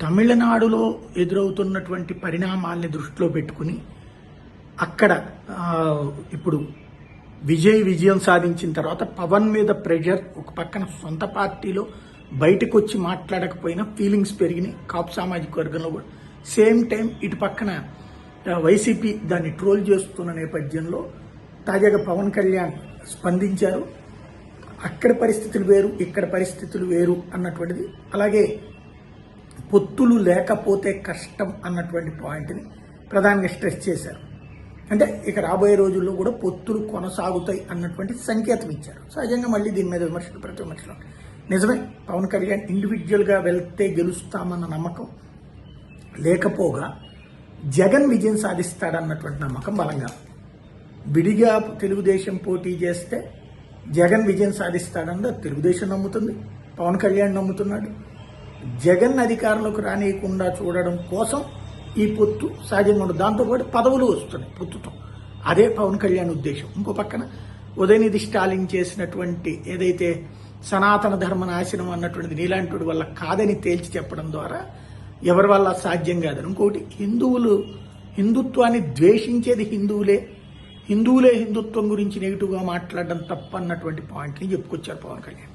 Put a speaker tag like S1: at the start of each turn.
S1: తమిళనాడులో ఎదురవుతున్నటువంటి పరిణామాల్ని దృష్టిలో పెట్టుకుని అక్కడ ఇప్పుడు విజయం సాధించిన తర్వాత పవన్ మీద ప్రెషర్, ఒక పక్కన సొంత పార్టీలో బయటకు వచ్చి మాట్లాడకపోయినా ఫీలింగ్స్ పెరిగినాయి కాపు సామాజిక వర్గంలో కూడా. సేమ్ టైం ఇటు పక్కన వైసీపీ దాన్ని ట్రోల్ చేస్తున్న నేపథ్యంలో తాజాగా పవన్ కళ్యాణ్ స్పందించారు. అక్కడ పరిస్థితులు వేరు, ఇక్కడ పరిస్థితులు వేరు అన్నటువంటిది. అలాగే పొత్తులు లేకపోతే కష్టం అన్నటువంటి పాయింట్ని ప్రధానంగా స్ట్రెస్ చేశారు. అంటే ఇక రాబోయే రోజుల్లో కూడా పొత్తులు కొనసాగుతాయి అన్నటువంటి సంకేతం ఇచ్చారు. సహజంగా మళ్ళీ దీని మీద విమర్శలు ప్రతి విమర్శలు నిజమే. పవన్ కళ్యాణ్ ఇండివిజువల్గా వెళ్తే గెలుస్తామన్న నమ్మకం లేకపోగా జగన్ విజయం సాధిస్తాడన్నటువంటి నమ్మకం బలంగా. విడిగా తెలుగుదేశం పోటీ చేస్తే జగన్ విజయం సాధిస్తాడన్న తెలుగుదేశం నమ్ముతుంది, పవన్ కళ్యాణ్ నమ్ముతున్నాడు. జగన్ అధికారంలోకి రానియకుండా చూడడం కోసం ఈ పొత్తు సహజంగా ఉండదు. దాంతోపాటు పదవులు వస్తున్నాయి పొత్తుతో. అదే పవన్ కళ్యాణ్ ఉద్దేశం. ఇంకో పక్కన ఉదయనిధి స్టాలిన్ చేసినటువంటి ఏదైతే సనాతన ధర్మ నాశనం అన్నటువంటిది నీలాంటి వల్ల కాదని తేల్చి చెప్పడం ద్వారా ఎవరి వల్ల సాధ్యం కాదని. ఇంకోటి హిందుత్వాన్ని ద్వేషించేది హిందువులే హిందుత్వం గురించి నెగిటివ్గా మాట్లాడడం తప్పన్నటువంటి పాయింట్ని చెప్పుకొచ్చారు పవన్ కళ్యాణ్.